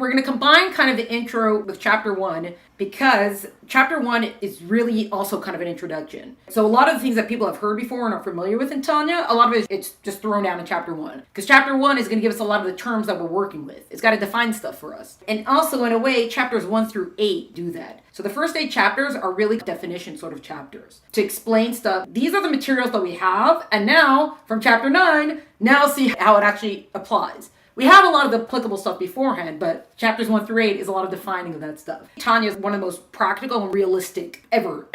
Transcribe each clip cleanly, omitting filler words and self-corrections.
We're going to combine kind of the intro with chapter 1 because chapter 1 is really also kind of an introduction. So a lot of the things that people have heard before and are familiar with in Tanya, a lot of it, it's just thrown down in chapter 1. Because chapter 1 is going to give us a lot of the terms that we're working with. It's got to define stuff for us. And also, in a way, chapters 1 through 8 do that. So the first 8 chapters are really definition sort of chapters to explain stuff. These are the materials that we have. And now, from chapter 9, now see how it actually applies. We have a lot of the applicable stuff beforehand, but chapters 1 through 8 is a lot of defining of that stuff. Tanya is one of the most practical and realistic ever.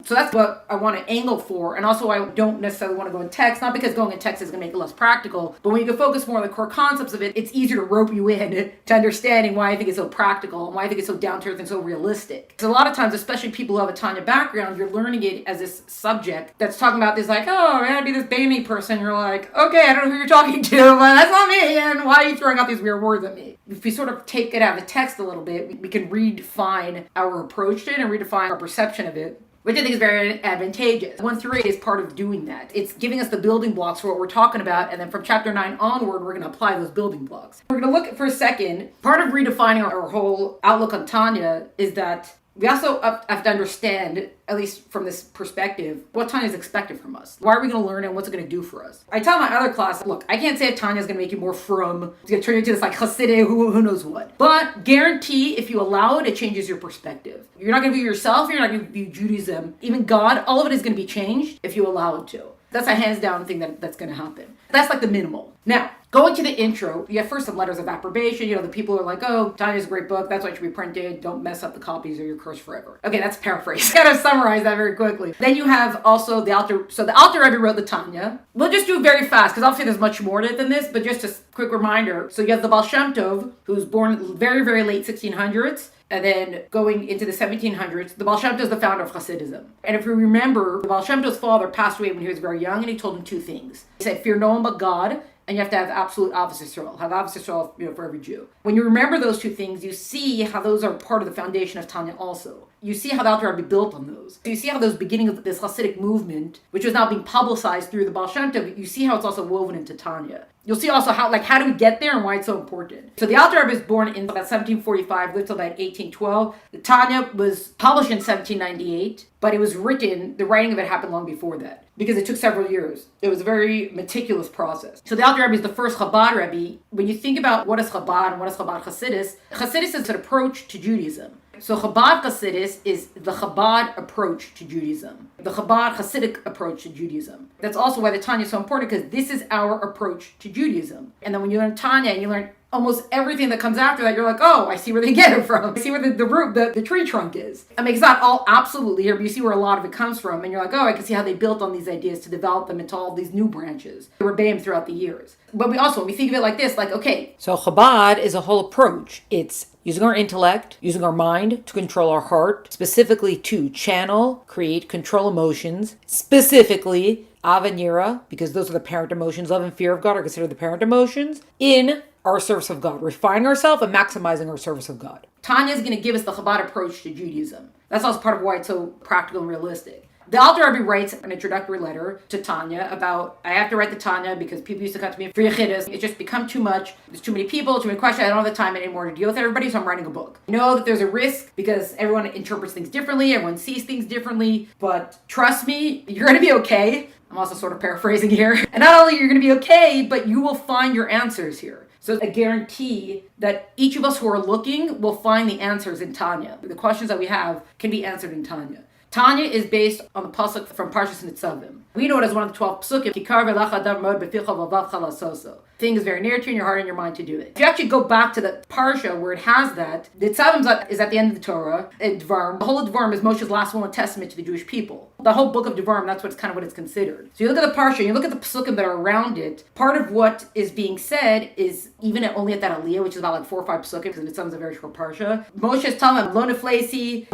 So that's what I want to angle for. And also I don't necessarily want to go in text, not because going in text is going to make it less practical, but when you can focus more on the core concepts of it, it's easier to rope you in to understanding why I think it's so practical and why I think it's so down to earth and so realistic. Because a lot of times, especially people who have a Tanya background, you're learning it as this subject that's talking about this like, oh, I gotta be this Beinoni person. You're like, okay, I don't know who you're talking to, but that's not me, and why are you throwing out these weird words at me? If we sort of take it out of the text a little bit, we can redefine our approach to it and redefine our perception of it, which I think is very advantageous. 1 through 8 is part of doing that. It's giving us the building blocks for what we're talking about, and then from chapter 9 onward, we're going to apply those building blocks. We're going to look for a second. Part of redefining our whole outlook on Tanya is that we also have to understand, at least from this perspective, what Tanya is expected from us. Why are we going to learn it and what's it going to do for us? I tell my other class, look, I can't say if Tanya is going to make you more frum, it's going to turn you into this like Hasidic, who knows what. But guarantee if you allow it, it changes your perspective. You're not going to view yourself, you're not going to view Judaism, even God, all of it is going to be changed if you allow it to. That's a hands down thing that's going to happen. That's like the minimal. Now, going to the intro, you have first some letters of approbation. The people are like, oh, Tanya's a great book. That's why it should be printed. Don't mess up the copies or you're cursed forever. Okay, that's paraphrase. Gotta summarize that very quickly. Then you have also the Alter Rebbe wrote the Tanya. We'll just do it very fast because obviously there's much more to it than this, but just a quick reminder. So you have the Baal Shem Tov, who's born very, very late 1600s. And then going into the 1700s, the Baal Shem Tov is the founder of Hasidism. And if you remember, the Baal Shem Tov's father passed away when he was very young, and he told him 2 things. He said, fear no one but God, and you have to have absolute Ahavas Yisrael. Have Ahavas Yisrael, for every Jew. When you remember those 2 things, you see how those are part of the foundation of Tanya also. You see how the Alter Rebbe built on those. So you see how those beginning of this Hasidic movement, which was now being publicized through the Baal Shem Tov, you see how it's also woven into Tanya. You'll see also how do we get there and why it's so important. So the Alter Rebbe is born in about 1745, lived till about 1812. The Tanya was published in 1798, but it was written, the writing of it happened long before that, because it took several years. It was a very meticulous process. So the Alter Rebbe is the first Chabad Rebbe. When you think about what is Chabad and what is Chabad Chassidus, Chassidus is an approach to Judaism. So Chabad Chassidus is the Chabad approach to Judaism, the Chabad Hasidic approach to Judaism. That's also why the Tanya is so important, because this is our approach to Judaism. And then when you learn Tanya and you learn almost everything that comes after that, you're like, oh, I see where they get it from. I see where the root, the tree trunk is. I mean, it's not all absolutely here, but you see where a lot of it comes from. And you're like, oh, I can see how they built on these ideas to develop them into all these new branches. Rebbeim throughout the years. But when we think of it like this, like, okay. So Chabad is a whole approach. It's using our intellect, using our mind to control our heart, specifically to channel, create, control emotions, specifically Av and Yira, because those are the parent emotions. Love and fear of God are considered the parent emotions, in our service of God, refining ourselves and maximizing our service of God. Tanya is going to give us the Chabad approach to Judaism. That's also part of why it's so practical and realistic. The Alter Rebbe writes an introductory letter to Tanya about, I have to write the Tanya because people used to come to me for Yechidus. It's just become too much. There's too many people, too many questions. I don't have the time anymore to deal with everybody, so I'm writing a book. I know that there's a risk because everyone interprets things differently, everyone sees things differently, but trust me, you're going to be okay. I'm also sort of paraphrasing here. And not only you're going to be okay, but you will find your answers here. So I guarantee that each of us who are looking will find the answers in Tanya. The questions that we have can be answered in Tanya. Tanya is based on the pasuk from Parshas Nitzavim. We know it as one of the 12 psukim. Kikar v'lach adam mod b'ficha v'vavcha lasoso. Thing is very near to you in your heart and your mind to do it. If you actually go back to the parsha where it has that, the Nitzavim is at the end of the Torah. Dvarim. The whole of Dvarim is Moshe's last will and testament to the Jewish people. The whole book of Dvarim, that's kind of what it's considered. So you look at the parsha, you look at the psukim that are around it. Part of what is being said is even only at that aliyah, which is about like 4 or 5 psukim, because Nitzavim is a very short parsha. Moshe is telling them, lo neflesi,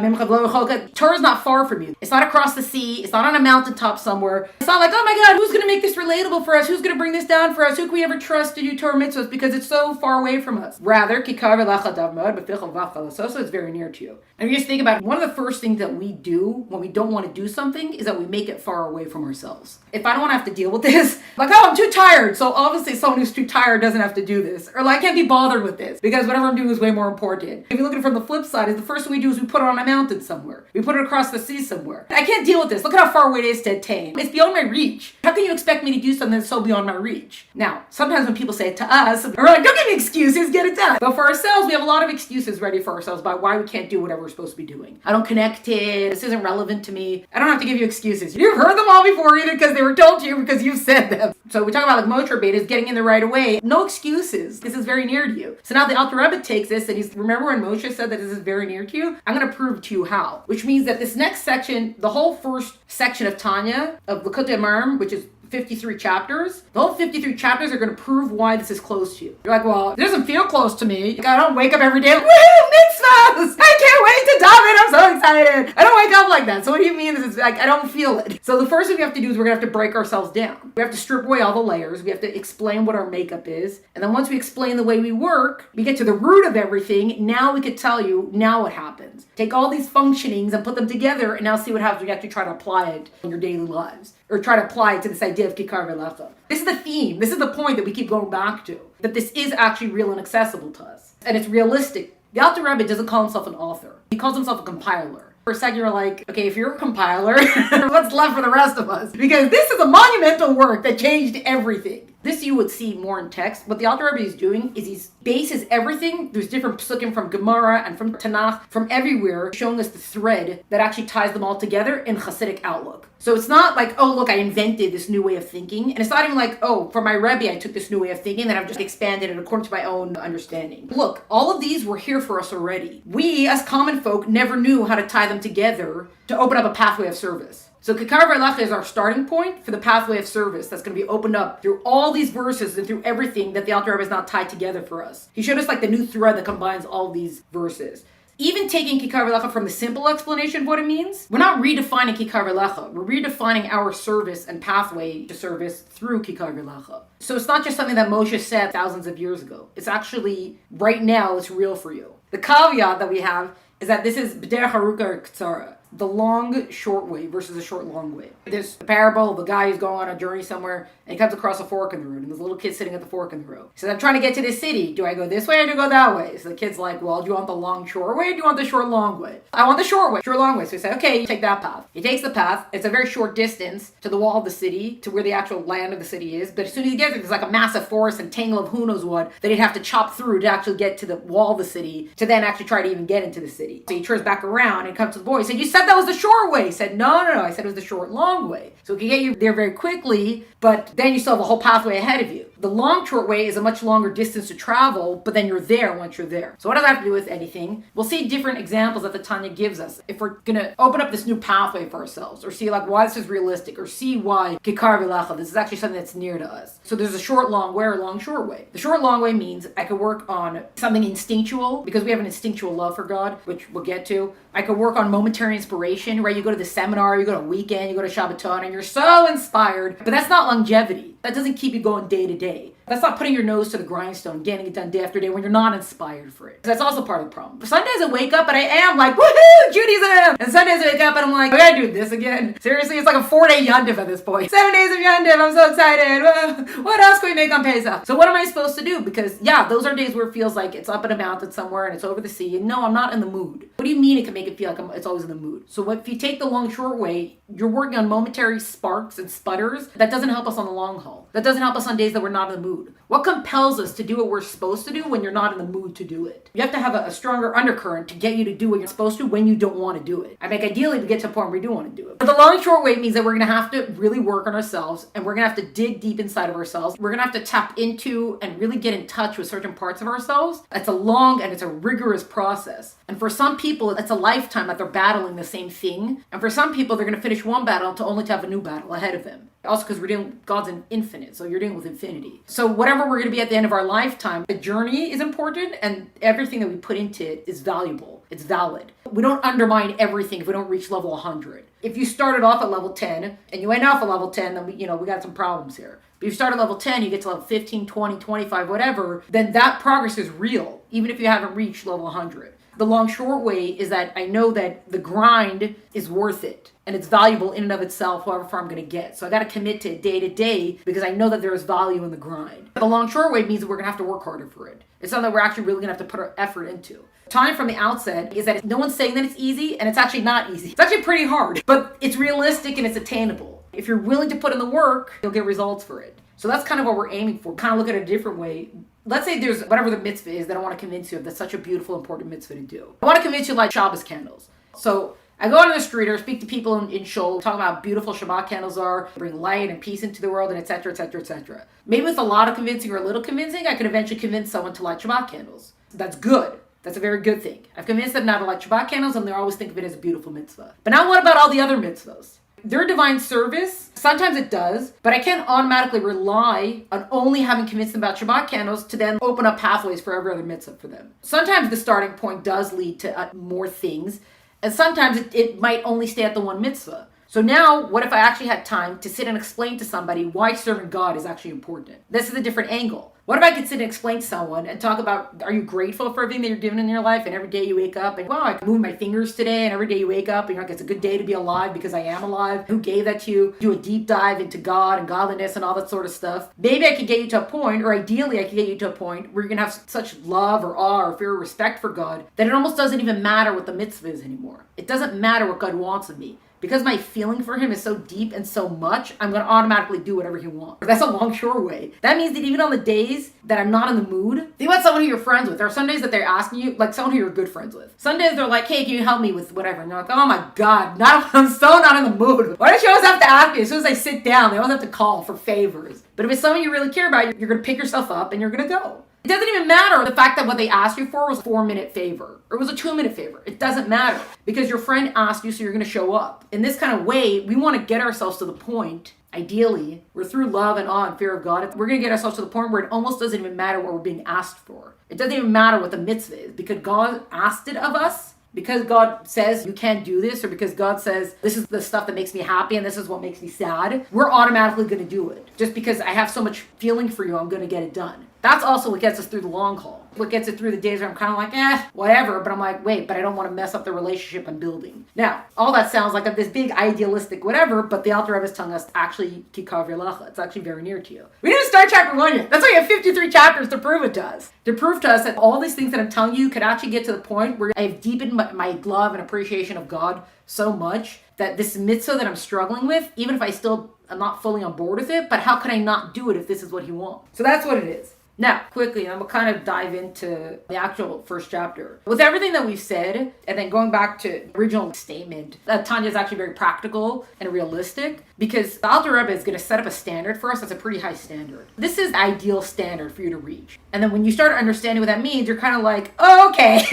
Torah is not far from you. It's not across the sea. It's not on a mountaintop somewhere. anymore. It's not like, oh my God, who's going to make this relatable for us? Who's going to bring this down for us? Who can we ever trust to do Torah and Mitzvot? Because it's so far away from us. Rather, so it's very near to you. And if you just think about it, one of the first things that we do when we don't want to do something is that we make it far away from ourselves. If I don't want to have to deal with this, like, oh, I'm too tired. So obviously someone who's too tired doesn't have to do this. Or like, I can't be bothered with this because whatever I'm doing is way more important. If you look at it from the flip side, is the first thing we do is we put it on a mountain somewhere. We put it across the sea somewhere. I can't deal with this. Look at how far away it is to attain. It's beyond my reach. How can you expect me to do something that's so beyond my reach? Now, sometimes when people say it to us, we're like, don't give me excuses, get it done. But for ourselves, we have a lot of excuses ready for ourselves about why we can't do whatever we're supposed to be doing. I don't connect it. This isn't relevant to me. I don't have to give you excuses. You've heard them all before either because they were told to you because you've said them. So we talk about like Moshe Rabbeinu is getting in the right away. No excuses. This is very near to you. So now the Alter Rebbe takes this and he's, remember when Moshe said that this is very near to you? I'm going to prove to you how. Which means that this next section, the whole first section of Tanya, of Likutei Amarim, which is 53 chapters. The whole 53 chapters are going to prove why this is close to you. You're like, well, it doesn't feel close to me. I don't wake up every day like, woo, mitzvahs! I can't wait to daven. I'm so excited. I don't wake up like that. So what do you mean? This is like, I don't feel it. So the first thing we have to do is we're going to have to break ourselves down. We have to strip away all the layers. We have to explain what our makeup is. And then once we explain the way we work, we get to the root of everything. Now we could tell you now what happens. Take all these functionings and put them together and now see what happens when you actually try to apply it in your daily lives. Or try to apply it to this idea of kikar v'lecha. This is the theme. This is the point that we keep going back to. That this is actually real and accessible to us. And it's realistic. The Alter Rebbe doesn't call himself an author. He calls himself a compiler. For a second you're like, okay, if you're a compiler, what's left for the rest of us? Because this is a monumental work that changed everything. This you would see more in text. What the Alter Rebbe is doing is he bases everything. There's different psukim from Gemara and from Tanakh, from everywhere, showing us the thread that actually ties them all together in Hasidic outlook. So it's not like, oh, look, I invented this new way of thinking. And it's not even like, oh, from my Rebbe, I took this new way of thinking, and I've just expanded it according to my own understanding. Look, all of these were here for us already. We, as common folk, never knew how to tie them together to open up a pathway of service. So kikar v'lecha is our starting point for the pathway of service that's going to be opened up through all these verses and through everything that the Alter Rebbe has not tied together for us. He showed us like the new thread that combines all these verses. Even taking kikar v'lecha from the simple explanation of what it means, we're not redefining kikar v'lecha. We're redefining our service and pathway to service through kikar v'lecha. So it's not just something that Moshe said thousands of years ago. It's actually, right now, it's real for you. The caveat that we have is that this is b'derech haruka or ktsara. The long, short way versus the short, long way. There's a parable of a guy who's going on a journey somewhere and he comes across a fork in the road and there's a little kid sitting at the fork in the road. He says, I'm trying to get to this city. Do I go this way or do I go that way? So the kid's like, well, do you want the long, short way or do you want the short, long way? I want the short way, short, long way. So he said, okay, you take that path. He takes the path. It's a very short distance to the wall of the city, to where the actual land of the city is. But as soon as he gets there, there's like a massive forest and tangle of who knows what that he'd have to chop through to actually get to the wall of the city to then actually try to even get into the city. So he turns back around and comes to the boy. He said, you said that was the short way. He said, no. I said it was the short, long way. So it can get you there very quickly, but then you still have a whole pathway ahead of you. The long, short way is a much longer distance to travel, but then you're there once you're there. So what does that have to do with anything? We'll see different examples that the Tanya gives us. If we're going to open up this new pathway for ourselves, or see like why this is realistic, or see why kikar v'lecha, this is actually something that's near to us. So there's a short, long way or a long, short way. The short, long way means I could work on something instinctual, because we have an instinctual love for God, which we'll get to. I could work on momentary inspiration, right? You go to the seminar, you go to a weekend, you go to Shabbat, and you're so inspired, but that's not longevity. That doesn't keep you going day to day. That's not putting your nose to the grindstone, getting it done day after day when you're not inspired for it. That's also part of the problem. Some days I wake up and I am like, woohoo, Judaism! And some days I wake up and I'm like, I gotta do this again. Seriously, it's like a 4-day yontif at this point. 7 days of yontif, I'm so excited. What else can we make on Pesach? So what am I supposed to do? Because yeah, those are days where it feels like it's up in a mountain somewhere and it's over the sea. And no, I'm not in the mood. What do you mean it can make it feel like it's always in the mood? So if you take the long, short way, you're working on momentary sparks and sputters. That doesn't help us on the long haul. That doesn't help us on days that we're not in the mood. What compels us to do what we're supposed to do when you're not in the mood to do it? You have to have a stronger undercurrent to get you to do what you're supposed to when you don't want to do it. I mean, ideally, we get to a point where we do want to do it. But the long, short way means that we're going to have to really work on ourselves and we're going to have to dig deep inside of ourselves. We're going to have to tap into and really get in touch with certain parts of ourselves. It's a long and it's a rigorous process. And for some people, people, it's a lifetime that they're battling the same thing. And for some people, they're going to finish one battle to only to have a new battle ahead of them. Also because we're dealing, God's infinite, so you're dealing with infinity. So whatever we're going to be at the end of our lifetime, the journey is important and everything that we put into it is valuable. It's valid. We don't undermine everything if we don't reach level 100. If you started off at level 10 and you end off at level 10, then we got some problems here. But if you start at level 10, you get to level 15, 20, 25, whatever, then that progress is real, even if you haven't reached level 100. The long short way is that I know that the grind is worth it and it's valuable in and of itself, however far I'm going to get. So I got to commit to it day to day because I know that there is value in the grind. The long short way means that we're going to have to work harder for it. It's something that we're actually really going to have to put our effort into. Time from the outset is that no one's saying that it's easy, and it's actually not easy. It's actually pretty hard, but it's realistic and it's attainable. If you're willing to put in the work, you'll get results for it. So that's kind of what we're aiming for. Kind of look at it a different way. Let's say there's whatever the mitzvah is that I want to convince you of that's such a beautiful, important mitzvah to do. I want to convince you like Shabbos candles. So I go out on the street or speak to people in shul, talk about how beautiful Shabbat candles are, bring light and peace into the world, and etc., etc., etc. Maybe with a lot of convincing or a little convincing, I could eventually convince someone to light Shabbat candles. That's good. That's a very good thing. I've convinced them not to light Shabbat candles, and they always think of it as a beautiful mitzvah. But now what about all the other mitzvahs? Their divine service, sometimes it does, but I can't automatically rely on only having convinced them about Shabbat candles to then open up pathways for every other mitzvah for them. Sometimes the starting point does lead to more things, and sometimes it might only stay at the one mitzvah. So now, what if I actually had time to sit and explain to somebody why serving God is actually important? This is a different angle. What if I could sit and explain to someone and talk about, are you grateful for everything that you're given in your life? And every day you wake up and, wow, I can move my fingers today. And every day you wake up and you're like, it's a good day to be alive because I am alive. Who gave that to you? Do a deep dive into God and godliness and all that sort of stuff. Maybe I could get you to a point, or ideally I could get you to a point where you're going to have such love or awe or fear or respect for God that it almost doesn't even matter what the mitzvah is anymore. It doesn't matter what God wants of me. Because my feeling for him is so deep and so much, I'm going to automatically do whatever he wants. That's a long, short way. That means that even on the days that I'm not in the mood, think about someone who you're friends with. There are some days that they're asking you, like someone who you're good friends with. Some days they're like, hey, can you help me with whatever? And you're like, oh my God, I'm so not in the mood. Why don't you always have to ask me? As soon as I sit down, they always have to call for favors. But if it's someone you really care about, you're going to pick yourself up and you're going to go. It doesn't even matter the fact that what they asked you for was a 4-minute favor or it was a 2-minute favor. It doesn't matter because your friend asked you, so you're going to show up. In this kind of way, we want to get ourselves to the point, ideally, where through love and awe and fear of God, we're going to get ourselves to the point where it almost doesn't even matter what we're being asked for. It doesn't even matter what the mitzvah is because God asked it of us. Because God says you can't do this, or because God says this is the stuff that makes me happy and this is what makes me sad, we're automatically going to do it. Just because I have so much feeling for you, I'm going to get it done. That's also what gets us through the long haul. What gets it through the days where I'm kind of like, whatever, but I'm like, wait, but I don't want to mess up the relationship I'm building. Now, all that sounds like this big idealistic whatever, but the Alter Rebbe is telling us actually, kikav yelacha. It's actually very near to you. We didn't start chapter 1 yet. That's why you have 53 chapters to prove it to us. To prove to us that all these things that I'm telling you could actually get to the point where I've deepened my love and appreciation of God so much that this mitzvah that I'm struggling with, even if I'm not fully on board with it, but how can I not do it if this is what he wants? So that's what it is. Now, quickly, I'm going to kind of dive into the actual first chapter. With everything that we've said, and then going back to the original statement, Tanya is actually very practical and realistic because the Alter Rebbe is going to set up a standard for us that's a pretty high standard. This is the ideal standard for you to reach. And then when you start understanding what that means, you're kind of like, oh, okay,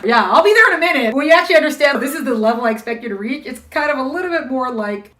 yeah, I'll be there in a minute. When you actually understand this is the level I expect you to reach, it's kind of a little bit more like,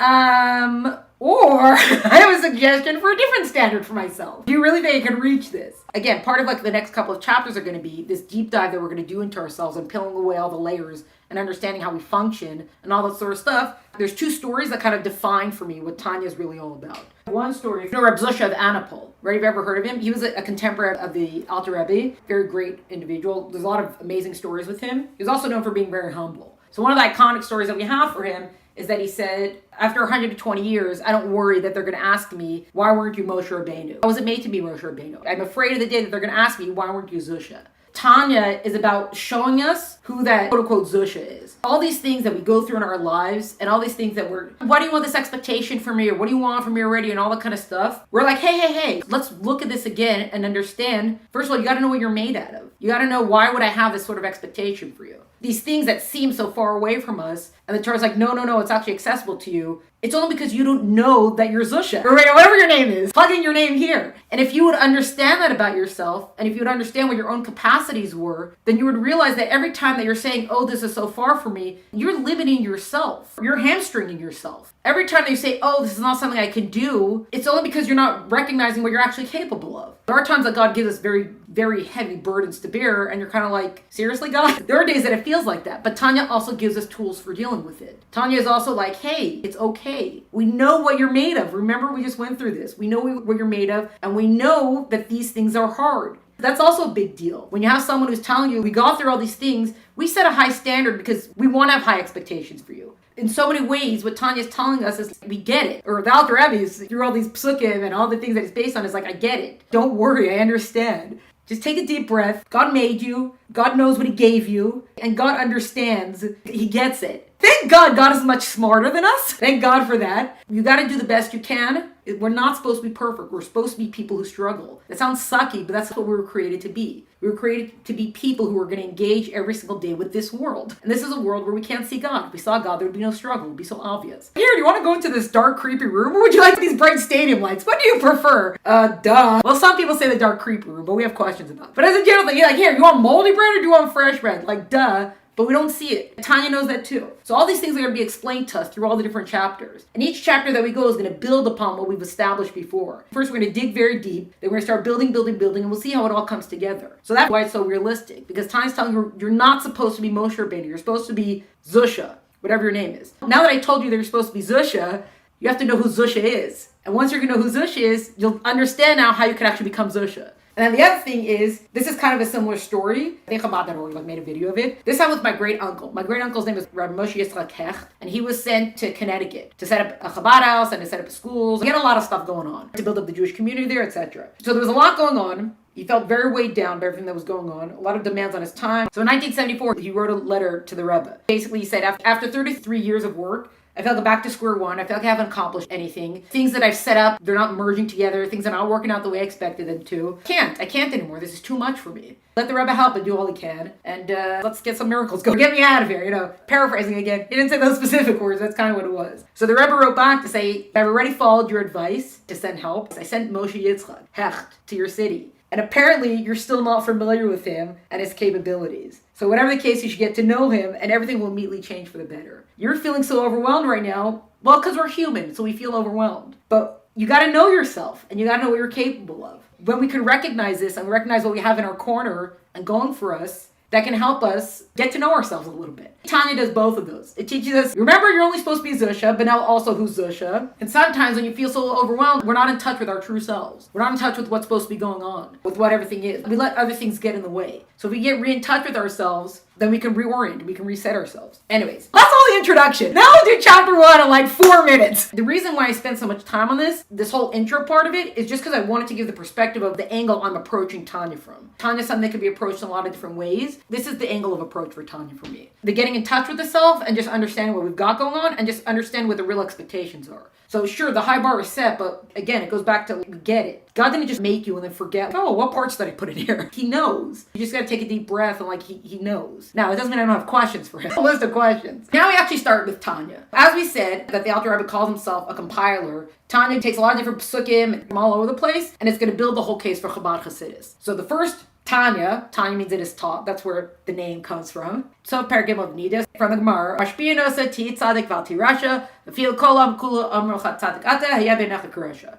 or I have a suggestion for a different standard for myself. Do you really think I can reach this? Again, part of the next couple of chapters are going to be this deep dive that we're going to do into ourselves and peeling away all the layers and understanding how we function and all that sort of stuff. There's 2 stories that kind of define for me what Tanya is really all about. One story, Reb Zusha of Attainable. Right, have you ever heard of him? He was a contemporary of the Alter Rebbe, very great individual. There's a lot of amazing stories with him. He was also known for being very humble. So one of the iconic stories that we have for him is that he said, after 120 years, I don't worry that they're going to ask me, why weren't you Moshe Rabbeinu? I wasn't made to be Moshe Rabbeinu. I'm afraid of the day that they're going to ask me, why weren't you Zusha? Tanya is about showing us who that quote-unquote Zusha is. All these things that we go through in our lives and all these things that why do you want this expectation from me, or what do you want from me already, and all that kind of stuff. We're like, hey, let's look at this again and understand. First of all, you got to know what you're made out of. You got to know, why would I have this sort of expectation for you? These things that seem so far away from us, and the Torah's like, no, it's actually accessible to you. It's only because you don't know that you're Zusha, or whatever your name is. Plug in your name here. And if you would understand that about yourself, and if you would understand what your own capacities were, then you would realize that every time that you're saying, oh, this is so far from me, you're limiting yourself. You're hamstringing yourself. Every time that you say, oh, this is not something I can do, it's only because you're not recognizing what you're actually capable of. There are times that God gives us very, very heavy burdens to bear, and you're kind of like, seriously, God? There are days that it feels like that, but Tanya also gives us tools for dealing with it. Tanya is also like, hey, it's okay. We know what you're made of. Remember, we just went through this. We know what you're made of, and we know that these things are hard. That's also a big deal. When you have someone who's telling you, we got through all these things, we set a high standard because we want to have high expectations for you. In so many ways, what Tanya's telling us is, we get it. Or the Alter Rebbe is, through all these psukim and all the things that it's based on, is like, I get it. Don't worry, I understand. Just take a deep breath. God made you. God knows what he gave you. And God understands. He gets it. Thank God God is much smarter than us. Thank God for that. You got to do the best you can. We're not supposed to be perfect. We're supposed to be people who struggle. That sounds sucky, but that's what we were created to be. We were created to be people who are going to engage every single day with this world. And this is a world where we can't see God. If we saw God, there would be no struggle. It would be so obvious. Here, do you want to go into this dark, creepy room? Or would you like these bright stadium lights? What do you prefer? Duh. Well, some people say the dark, creepy room, but we have questions about it. But as a general thing, you're like, here, you want moldy bread or do you want fresh bread? Like, duh. But we don't see it. Tanya knows that too. So all these things are going to be explained to us through all the different chapters. And each chapter that we go is going to build upon what we've established before. First, we're going to dig very deep. Then we're going to start building, and we'll see how it all comes together. So that's why it's so realistic. Because Tanya's telling you, you're not supposed to be Moshe Rabbeinu. You're supposed to be Zusha, whatever your name is. Now that I told you that you're supposed to be Zusha, you have to know who Zusha is. And once you're going to know who Zusha is, you'll understand now how you can actually become Zusha. And then the other thing is, this is kind of a similar story. I think Chabad made a video of it. This happened with my great uncle. My great uncle's name is Rabbi Moshe Yitzchak Hecht, and he was sent to Connecticut to set up a Chabad house and to set up schools. He had a lot of stuff going on to build up the Jewish community there, etc. So there was a lot going on. He felt very weighed down by everything that was going on. A lot of demands on his time. So in 1974, he wrote a letter to the Rebbe. Basically, he said, after 33 years of work, I feel like I'm back to square one. I feel like I haven't accomplished anything. Things that I've set up, they're not merging together. Things are not working out the way I expected them to. I can't anymore. This is too much for me. Let the Rebbe help and do all he can. And let's get some miracles going. Get me out of here, Paraphrasing again. He didn't say those specific words. That's kind of what it was. So the Rebbe wrote back to say, I've already followed your advice to send help. I sent Moshe Yitzchak Hecht to your city. And apparently, you're still not familiar with him and his capabilities. So whatever the case, you should get to know him and everything will immediately change for the better. You're feeling so overwhelmed right now. Well, because we're human, so we feel overwhelmed. But you got to know yourself and you got to know what you're capable of. When we can recognize this and recognize what we have in our corner and going for us, that can help us get to know ourselves a little bit. Tanya does both of those. It teaches us, remember you're only supposed to be Zusha, but now also who's Zusha. And sometimes when you feel so overwhelmed, we're not in touch with our true selves. We're not in touch with what's supposed to be going on, with what everything is. We let other things get in the way. So if we get in touch with ourselves, then we can reorient, we can reset ourselves. Anyways, that's all the introduction. Now we'll do chapter 1 in like 4 minutes. The reason why I spent so much time on this whole intro part of it, is just because I wanted to give the perspective of the angle I'm approaching Tanya from. Tanya's something that can be approached in a lot of different ways. This is the angle of approach for Tanya for me. The getting in touch with the self and just understanding what we've got going on and just understand what the real expectations are. So sure, the high bar is set, but again, it goes back to we get it. God didn't just make you and then forget, oh, what parts did I put in here? He knows. You just got to take a deep breath and he knows. Now, it doesn't mean I don't have questions for him. A list of questions. Now we actually start with Tanya. As we said, that the Alter Rebbe calls himself a compiler, Tanya takes a lot of different psukim from all over the place, and it's going to build the whole case for Chabad Chassidus. So the first Tanya means it is taught. That's where the name comes from. So Paragim of Nidas from the Gemara.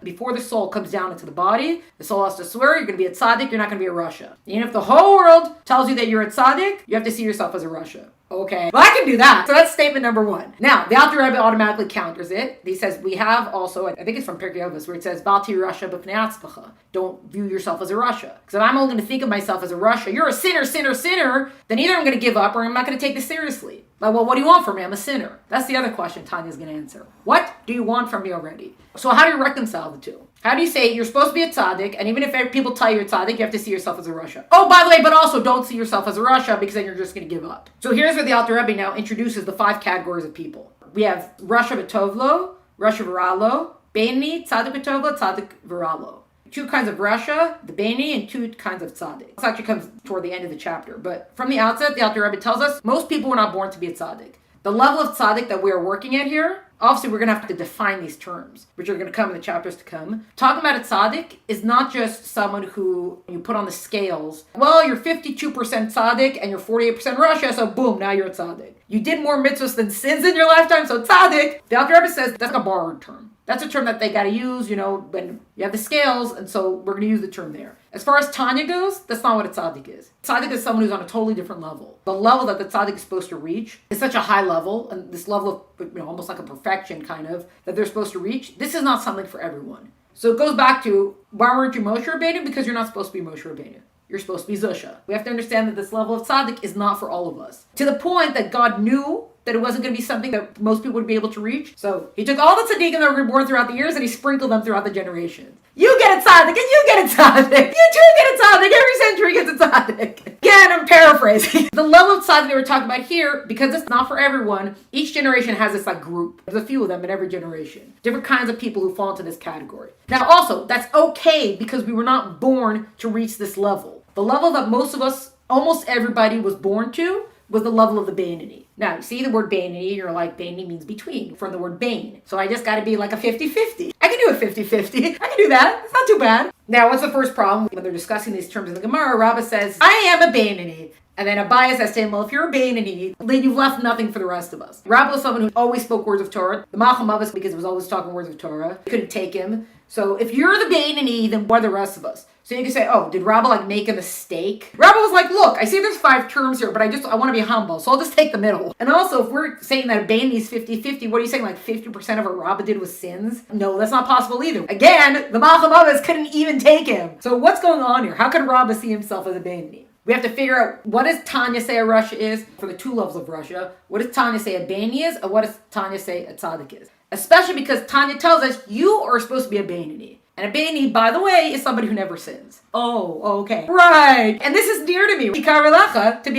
Before the soul comes down into the body, the soul has to swear you're going to be a tzaddik, you're not going to be a rasha. Even if the whole world tells you that you're a tzaddik, you have to see yourself as a rasha. Okay, well I can do that. So that's statement number 1. Now, the Alter Rebbe automatically counters it. He says, we have also, I think it's from Pirkei Avos, where it says, Balti Rasha b'pnei atzmacha. Don't view yourself as a rasha. Because if I'm only going to think of myself as a rasha, you're a sinner, then either I'm going to give up or I'm not going to take this seriously. Like, well, what do you want from me? I'm a sinner. That's the other question Tanya's going to answer. What do you want from me already? So how do you reconcile the two? How do you say you're supposed to be a tzaddik, and even if people tell you you're a tzaddik, you have to see yourself as a rasha? Oh, by the way, but also don't see yourself as a rasha because then you're just going to give up. So here's where the Alter Rebbe now introduces the 5 categories of people. We have rasha v'tovlo, rasha v'ralo, Beinoni, tzaddik v'tovlo, tzaddik v'ralo. 2 kinds of rasha, the Beinoni, and 2 kinds of tzaddik. This actually comes toward the end of the chapter. But from the outset, the Alter Rebbe tells us most people were not born to be a tzaddik. The level of tzaddik that we are working at here, obviously we're going to have to define these terms, which are going to come in the chapters to come. Talking about a tzaddik is not just someone who you put on the scales. Well, you're 52% tzaddik and you're 48% Russia, so boom, now you're a tzaddik. You did more mitzvahs than sins in your lifetime, so tzaddik. The Alter Rebbe says that's a borrowed term. That's a term that they got to use, when you have the scales, and so we're going to use the term there. As far as Tanya goes, that's not what a tzaddik is. Tzaddik is someone who's on a totally different level. The level that the tzaddik is supposed to reach is such a high level, and this level of, almost like a perfection kind of, that they're supposed to reach. This is not something for everyone. So it goes back to, why weren't you Moshe Rabbeinu? Because you're not supposed to be Moshe Rabbeinu. You're supposed to be Zusha. We have to understand that this level of tzaddik is not for all of us. To the point that God knew that it wasn't going to be something that most people would be able to reach. So he took all the tzaddikim that were born throughout the years and he sprinkled them throughout the generations. You get a tzaddik and you get a tzaddik. You too get a tzaddik. Every century gets a tzaddik. Again, I'm paraphrasing. The level of tzaddik that we're talking about here, because it's not for everyone, each generation has this group. There's a few of them in every generation. Different kinds of people who fall into this category. Now also, that's okay because we were not born to reach this level. The level that most of us, almost everybody was born to, was the level of the Beinoni. Now, you see the word Beinoni, you're like, Beinoni means between, from the word Bain. So I just got to be like a 50-50. I can do a 50-50. I can do that. It's not too bad. Now, what's the first problem? When they're discussing these terms in the Gemara, Rabbah says, I am a Beinoni. And then Abaye says to him, well, if you're a Beinoni, then you've left nothing for the rest of us. Rabbah was someone who always spoke words of Torah. The Malcham of us, because he was always talking words of Torah. You couldn't take him. So if you're the Beinoni, then what are the rest of us? So you can say, oh, did Rabbah make a mistake? Rabbah was like, look, I see there's 5 terms here, but I want to be humble, so I'll just take the middle. And also, if we're saying that a Beinoni is 50-50, what are you saying, like 50% of what Rabbah did was sins? No, that's not possible either. Again, the Malcham of us couldn't even take him. So what's going on here? How could Rabbah see himself as a Beinoni? We have to figure out, what does Tanya say a Russia is for the 2 levels of Russia? What does Tanya say a Beinoni is? And what does Tanya say a tzaddik is? Especially because Tanya tells us you are supposed to be a Beinoni. And a Beinoni, by the way, is somebody who never sins. Oh, okay. Right. And this is dear to me. To be a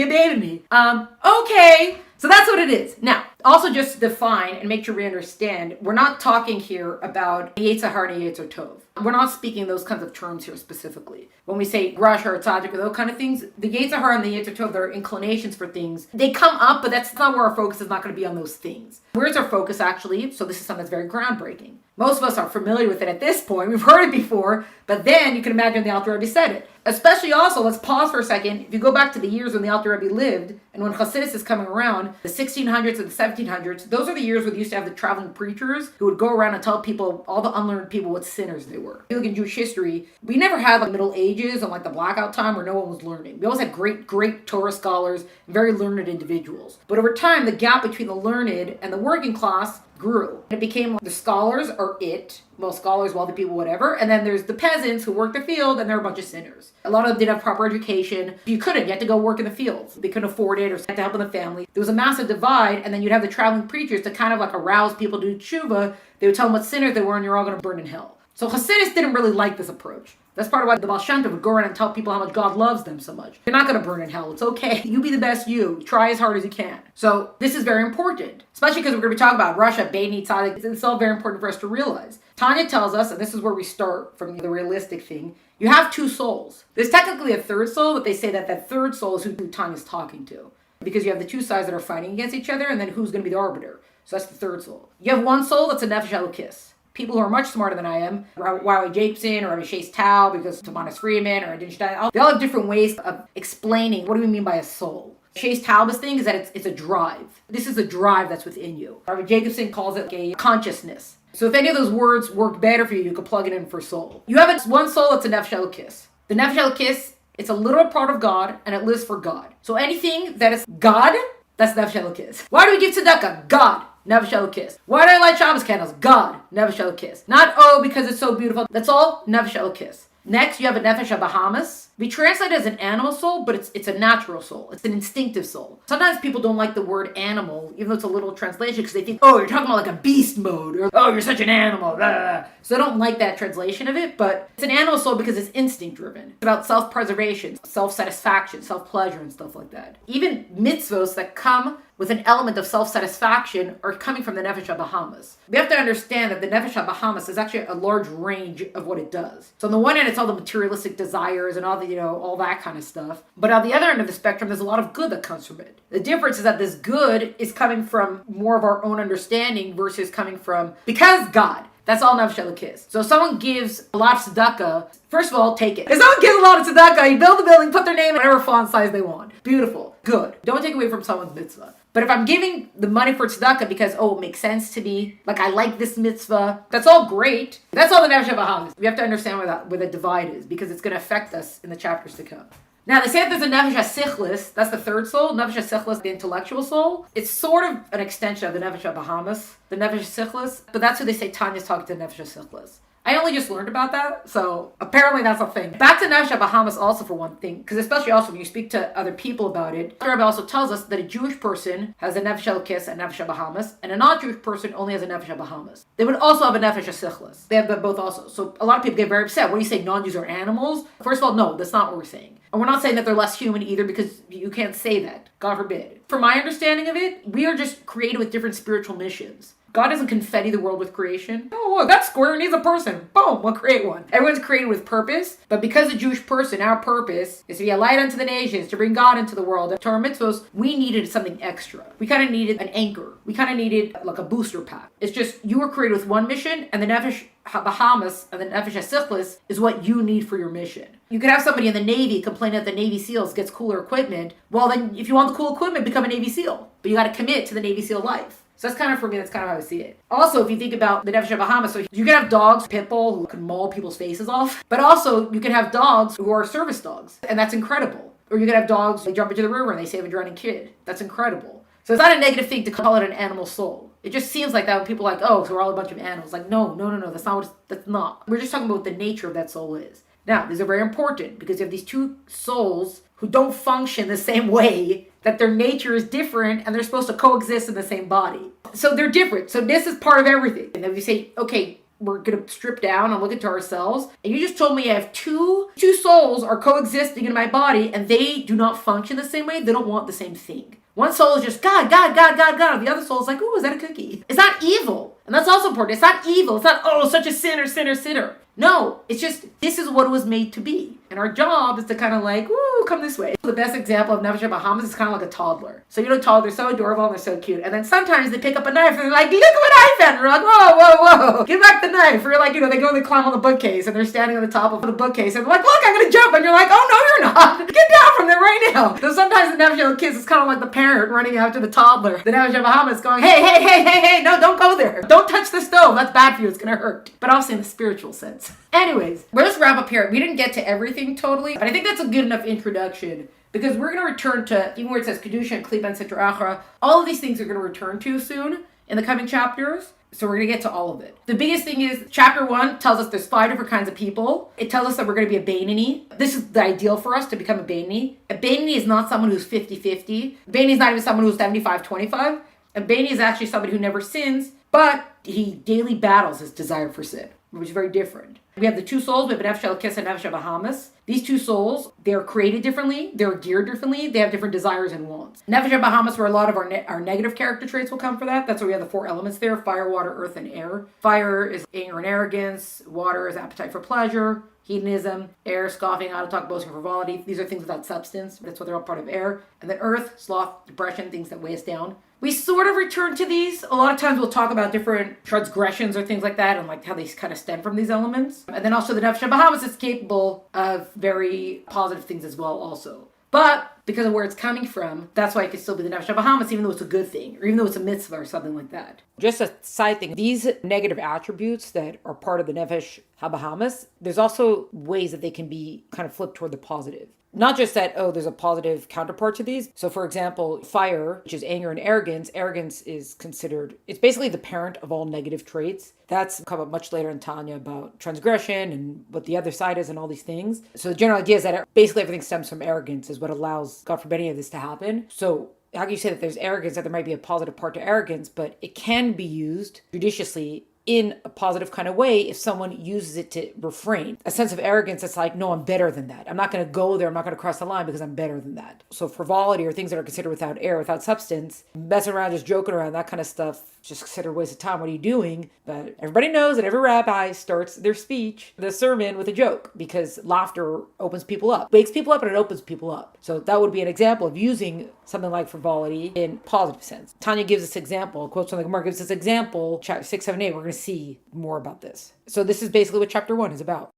Beinoni. Okay. So that's what it is. Now, also just to define and make sure we understand, we're not talking here about Yetzer Hara and Yetzer Tov. We're not speaking those kinds of terms here specifically. When we say Rasha or Tzaddik or those kind of things, the Yetzer Hara and the Yetzer Tov, they're inclinations for things. They come up, but that's not where our focus is not going to be on those things. Where's our focus actually? So this is something that's very groundbreaking. Most of us are familiar with it at this point. We've heard it before, but then you can imagine the Alter Rebbe said it. Especially also, let's pause for a second. If you go back to the years when the Alter Rebbe lived, and when Chassidus is coming around, the 1600s and the 1700s, those are the years where they used to have the traveling preachers who would go around and tell people, all the unlearned people, what sinners they were. If you look in Jewish history, we never had Middle Ages and the blackout time where no one was learning. We always had great Torah scholars, very learned individuals. But over time, the gap between the learned and the working class grew. It became the scholars are it. Well, scholars, wealthy people, whatever. And then there's the peasants who work the field, and they're a bunch of sinners. A lot of them didn't have proper education. You couldn't. You had to go work in the fields. They couldn't afford it or had to help in the family. There was a massive divide, and then you'd have the traveling preachers to kind of arouse people to do tshuva. They would tell them what sinners they were, and you're all going to burn in hell. So Chassidus didn't really like this approach. That's part of why the Baal Shem Tov would go around and tell people how much God loves them so much. You're not going to burn in hell. It's okay. You be the best you. Try as hard as you can. So this is very important, especially because we're going to be talking about Russia, Beinoni, tzaddik. It's all very important for us to realize. Tanya tells us, and this is where we start from the realistic thing, you have 2 souls. There's technically a third soul, but they say that that third soul is who Tanya's talking to. Because you have the 2 sides that are fighting against each other, and then who's going to be the arbiter. So that's the third soul. You have one soul that's a Nefesh Elokis. People who are much smarter than I am, Rabbi Jacobson or Rabbi Shais Tao, because Tomanis Friedman or Dinstein, they all have different ways of explaining what do we mean by a soul. Shais Taub's thing is that it's a drive. This is a drive that's within you. Rabbi Jacobson calls it a consciousness. So if any of those words work better for you, you could plug it in for soul. You have one soul that's a Nefesh Elokis. The Nefesh Elokis, it's a literal part of God, and it lives for God. So anything that is God, that's Nefesh Elokis. Why do we give tzedakah? God. Nefesh Elokis. Why do I light Shabbos candles? God. Nefesh Elokis. Not, because it's so beautiful. That's all Nefesh Elokis. Next, you have a Nefesh Bahamas. We translate it as an animal soul, but it's a natural soul. It's an instinctive soul. Sometimes people don't like the word animal, even though it's a literal translation, because they think, you're talking about a beast mode, or, you're such an animal, blah, blah, blah. So they don't like that translation of it, but it's an animal soul because it's instinct driven. It's about self-preservation, self-satisfaction, self-pleasure, and stuff like that. Even mitzvos that come with an element of self-satisfaction are coming from the Nefesh HaBahamis. We have to understand that the Nefesh HaBahamis is actually a large range of what it does. So on the one hand, it's all the materialistic desires and all the, all that kind of stuff. But on the other end of the spectrum, there's a lot of good that comes from it. The difference is that this good is coming from more of our own understanding versus coming from, because God. That's all nefesh elokis. So if someone gives a lot of tzedakah, first of all, take it. If someone gives a lot of tzedakah, you build the building, put their name in whatever font size they want. Beautiful. Good. Don't take away from someone's mitzvah. But if I'm giving the money for tzedakah because, it makes sense to me, like I like this mitzvah, that's all great. That's all the nefesh habahamis. We have to understand where the divide is, because it's going to affect us in the chapters to come. Now, they say that there's a nefesh hasichlis, that's the third soul. Nefesh hasichlis, the intellectual soul. It's sort of an extension of the nefesh habahamis, the nefesh hasichlis, but that's who they say Tanya's talking to nefesh hasichlis. I only just learned about that, so apparently that's a thing. Back to nefesh habahamis also for one thing, because especially also when you speak to other people about it, Alter Rebbe also tells us that a Jewish person has a nefesh elokis and nefesh habahamis, and a non-Jewish person only has a nefesh habahamis. They would also have a nefesh hasichlis. They have them both also. So a lot of people get very upset. When you say non-Jews are animals, first of all, no, that's not what we're saying. And we're not saying that they're less human either, because you can't say that. God forbid. From my understanding of it, we are just created with different spiritual missions. God doesn't confetti the world with creation. Oh, look, that square needs a person. Boom, we'll create one. Everyone's created with purpose, but because a Jewish person, our purpose is to be a light unto the nations, to bring God into the world. And Torah and Mitzvot, we needed something extra. We kind of needed an anchor. We kind of needed like a booster pack. It's just you were created with one mission, and the Nefesh HaBahamis and the Nefesh HaSichlis is what you need for your mission. You could have somebody in the Navy complain that the Navy SEALs gets cooler equipment. Well, then if you want the cool equipment, become a Navy SEAL. But you got to commit to the Navy SEAL life. So that's kind of, for me, that's kind of how I see it. Also, if you think about the Nefesh HaBahamis, so you can have dogs, pit bull, who can maul people's faces off. But also, you can have dogs who are service dogs. And that's incredible. Or you can have dogs, they jump into the river and they save a drowning kid. That's incredible. So it's not a negative thing to call it an animal soul. It just seems like that when people are like, so we're all a bunch of animals. Like, no, that's not what that's not. We're just talking about what the nature of that soul is. Now, these are very important because you have these two souls who don't function the same way, that their nature is different and they're supposed to coexist in the same body. So they're different. So this is part of everything. And if you say, okay, we're going to strip down and look into ourselves, and you just told me I have two souls are coexisting in my body and they do not function the same way, they don't want the same thing. One soul is just God. The other soul is like, ooh, is that a cookie? It's not evil. And that's also important. It's not evil. It's not, such a sinner. No, it's just, this is what it was made to be. And our job is to kind of like, woo, come this way. The best example of Nefesh HaBahamis is kind of like a toddler. So toddlers are so adorable and they're so cute. And then sometimes they pick up a knife and they're like, look what I found. And we're like, whoa. Give back the knife. Or like, they climb on the bookcase and they're standing on the top of the bookcase. And they're like, look, I'm going to jump. And you're like, oh, no, you're not. Get down from there right now. So sometimes the Nefesh HaBahamis is kind of like the parent running after the toddler. The Nefesh HaBahamis is going, hey, no, don't go there. Don't touch the stove. That's bad for you. It's going to hurt. But obviously in the spiritual sense. Anyways, let's wrap up here. We didn't get to everything totally, but I think that's a good enough introduction because we're going to return to, even where it says Kedusha and Klipa and Sitra Achra, all of these things are going to return to soon in the coming chapters. So we're going to get to all of it. The biggest thing is chapter 1 tells us there's 5 different kinds of people. It tells us that we're going to be a Beinoni. This is the ideal for us to become a Beinoni. A Beinoni is not someone who's 50-50. Beinoni is not even someone who's 75-25. A Beinoni is actually somebody who never sins, but he daily battles his desire for sin, which is very different. We have the two souls. We have Nefesh Elokis and Nefesh HaBahamis. These two souls, they're created differently. They're geared differently. They have different desires and wants. Nefesh HaBahamis, where a lot of our negative character traits will come for that. That's why we have the 4 elements there: fire, water, earth, and air. Fire is anger and arrogance. Water is appetite for pleasure. Hedonism. Air, scoffing, auto talk, boasting, frivolity. These are things without substance. That's why they're all part of air. And then earth, sloth, depression, things that weigh us down. We sort of return to these. A lot of times we'll talk about different transgressions or things like that and like how they kind of stem from these elements. And then also the Nefesh HaBahamis is capable of very positive things as well also. But because of where it's coming from, that's why it could still be the Nefesh HaBahamis, even though it's a good thing, or even though it's a mitzvah or something like that. Just a side thing, these negative attributes that are part of the Nefesh HaBahamis, there's also ways that they can be kind of flipped toward the positive. Not just that, there's a positive counterpart to these. So for example, fire, which is anger and arrogance. Arrogance is considered, it's basically the parent of all negative traits. That's come up much later in Tanya about transgression and what the other side is and all these things. So the general idea is that basically everything stems from arrogance is what allows, God forbid, any of this to happen. So how can you say that there's arrogance, that there might be a positive part to arrogance, but it can be used judiciously in a positive kind of way if someone uses it to refrain. A sense of arrogance that's like, no, I'm better than that. I'm not going to go there. I'm not going to cross the line because I'm better than that. So frivolity or things that are considered without air, without substance, messing around, just joking around, that kind of stuff, just considered a waste of time. What are you doing? But everybody knows that every rabbi starts their speech, the sermon, with a joke because laughter opens people up, wakes people up, and it opens people up. So that would be an example of using something like frivolity in positive sense. Tanya gives this example, quotes from the Gemara gives this example, chapter 6, 7, 8. We're going to see more about this. So this is basically what chapter 1 is about.